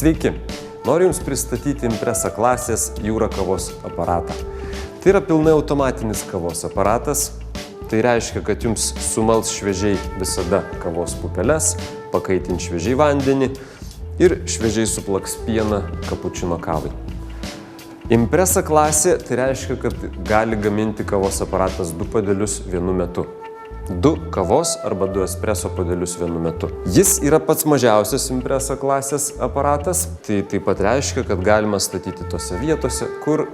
Sveiki! Noriu Jums pristatyti Impresa klasės Jura kavos aparatą. Tai yra pilnai automatinis kavos aparatas. Tai reiškia, kad Jums sumals šviežiai visada kavos pupeles, pakaitins šviežiai vandenį ir šviežiai suplaks pieną kapučino kavai. Impresa klasė tai reiškia, kad gali gaminti kavos aparatas 2 puodelius vienu metu. 2 kavos arba 2 espreso puodelius vienu metu. Jis yra pats mažiausias Impresa klasės aparatas. Tai taip pat reiškia, kad galima statyti tose vietose, kur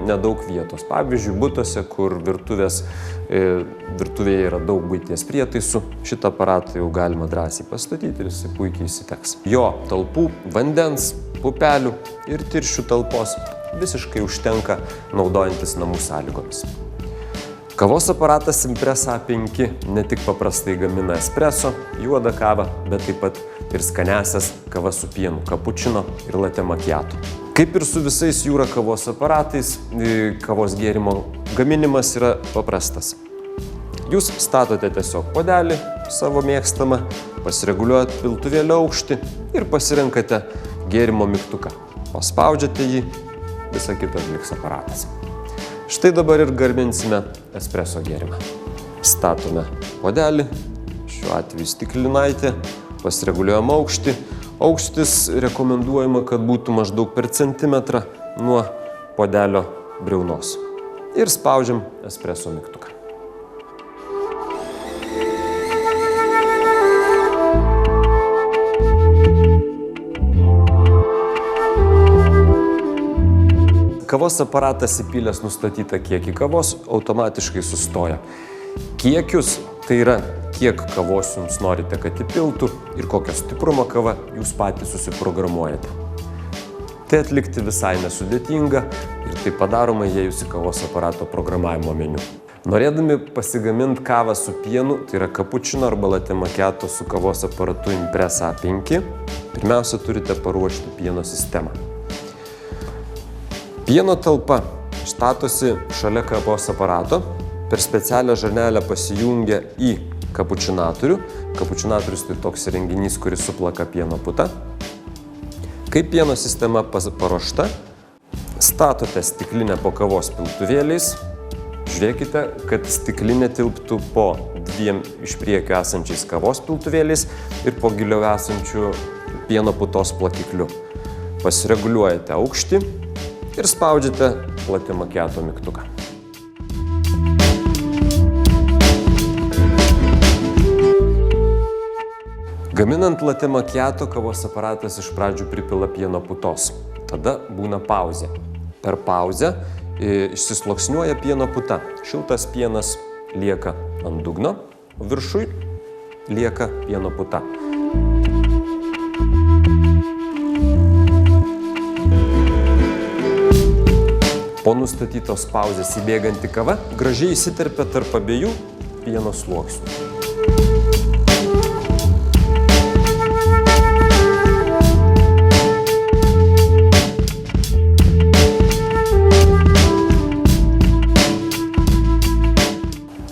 nedaug vietos. Pavyzdžiui, butuose, kur virtuvėje yra daug buities prietaisų. Šitą aparatą jau galima drąsiai pastatyti ir jis puikiai įsitegs. Jo talpų, vandens, pupelių ir tirščių talpos visiškai užtenka naudojantis namų sąlygomis. Kavos aparatas Impresa A5 ne tik paprastai gamina espreso, juodą kavą, bet taip pat ir skaniasias kavas su pienu, kapučino ir latte macchiato. Kaip ir su visais Jura kavos aparatais, kavos gėrimo gaminimas yra paprastas. Jūs statote tiesiog puodelį savo mėgstamą, pasireguliuojat piltuvėlio aukštį ir pasirenkate gėrimo mygtuką. Paspaudžiate jį, visą kitą atliks aparatas. Štai dabar ir gaminsime espreso gėrimą. Statome puodelį, šiuo atveju stiklinaitę, pasireguliuojam aukštį. Aukštis rekomenduojama, kad būtų maždaug per centimetrą nuo puodelio briaunos. Ir spaudžiam espreso mygtuką. Kavos aparatas įpylęs nustatytą kiekį kavos automatiškai sustoja. Kiekius, tai yra kiek kavos Jums norite, kad įpiltų ir kokio stiprumo kava Jūs patys susiprogramuojate. Tai atlikti visai nesudėtinga ir tai padaroma įėjus į kavos aparato programavimo meniu. Norėdami pasigaminti kavą su pienu, tai yra kapučino arba latte macchiato su kavos aparatu Impresa A5, pirmiausia turite paruošti pieno sistemą. Pieno talpa statosi šalia kavos aparato, per specialią žarnelę pasijungia į kapučinatorių. Kapučinatorius tai toks įrenginys, kuris suplaka pieno putą. Kai pieno sistema paruošta, statote stiklinę po kavos piltuvėliais. Žiūrėkite, kad stiklinė tilptų po 2 iš priekio esančiais kavos piltuvėliais ir po giliau esančių pieno putos plakikliu. Pasireguliuojate aukštį ir spaudžiate latte macchiato mygtuką. Gaminant latte macchiato, kavos aparatas iš pradžių pripila pieno putos. Tada būna pauzė. Per pauzę išsisluoksniuoja pieno puta. Šiltas pienas lieka ant dugno, o viršuj lieka pieno puta. Po nustatytos pauzės įbėganti kava gražiai įsiterpia tarp abiejų pieno sluoksnių.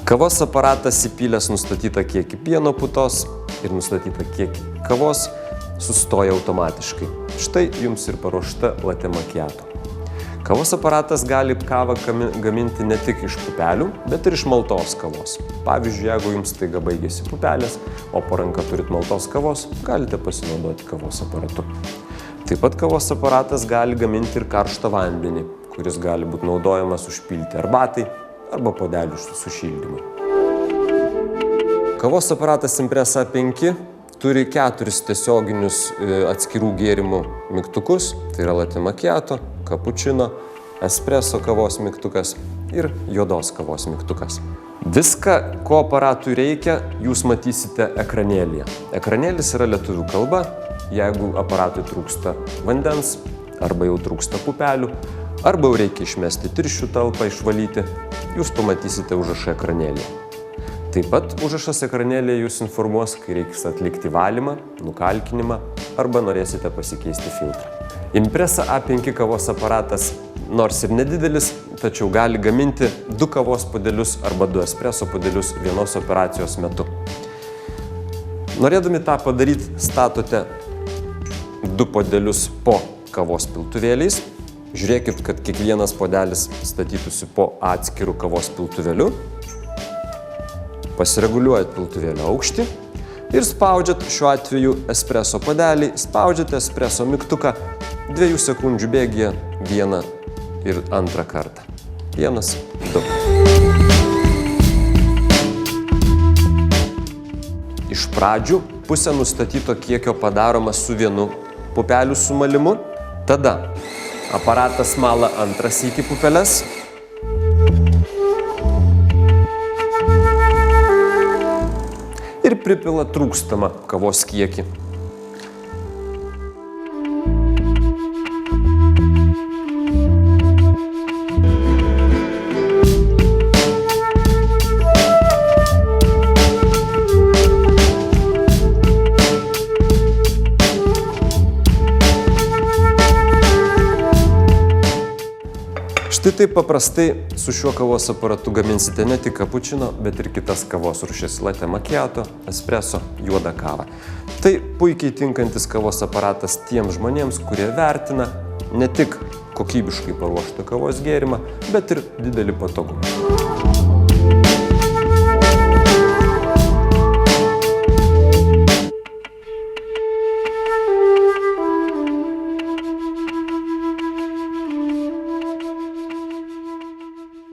Kavos aparatas įpylęs nustatytą kiekį pieno putos ir nustatytą kiekį kavos sustoja automatiškai. Štai Jums ir paruošta latte macchiato. Kavos aparatas gali kavą gaminti ne tik iš pupelių, bet ir iš maltos kavos. Pavyzdžiui, jeigu Jums staiga baigėsi pupelės, o po ranka turit maltos kavos, galite pasinaudoti kavos aparatu. Taip pat kavos aparatas gali gaminti ir karštą vandenį, kuris gali būti naudojamas užpilti arbatai arba puodelių sušildymui. Kavos aparatas Impresa A5 turi 4 tiesioginius atskirų gėrimų mygtukus, tai yra latte macchiato, kapučino, espreso kavos mygtukas ir juodos kavos mygtukas. Viską, ko aparatui reikia, Jūs matysite ekranėlyje. Ekranėlis yra lietuvių kalba. Jeigu aparatui trūksta vandens, arba jau trūksta pupelių, arba jau reikia išmesti tirščių talpą, išvalyti, Jūs pamatysite užrašą ekranėlyje. Taip pat užrašas ekranėlyje Jūs informuos, kai reiks atlikti valymą, nukalkinimą arba norėsite pasikeisti filtrą. Impresa A5 kavos aparatas nors ir nedidelis, tačiau gali gaminti 2 kavos puodelius arba 2 espreso puodelius vienos operacijos metu. Norėdami tą padaryti, statote 2 puodelius po kavos piltuvėliais. Žiūrėkit, kad kiekvienas puodelis statytųsi po atskirų kavos piltuvėlių. Pasireguliuojat piltuvėlio aukštį ir spaudžiat šiuo atveju espreso puodelį, spaudžiate espreso mygtuką 2 sekundžių bėgyje 1 ir 2 kartą. 1, 2. Iš pradžių pusė nustatyto kiekio padaroma su 1 pupelių sumalimu, tada aparatas mala 2 sykį pupeles. Ir pripila trūkstamą kavos kiekį. Štai taip paprastai su šiuo kavos aparatu gaminsite ne tik kapučino, bet ir kitas kavos rūšis: latte macchiato, espreso, juodą kavą. Tai puikiai tinkantis kavos aparatas tiems žmonėms, kurie vertina ne tik kokybiškai paruoštą kavos gėrimą, bet ir didelį patogumą.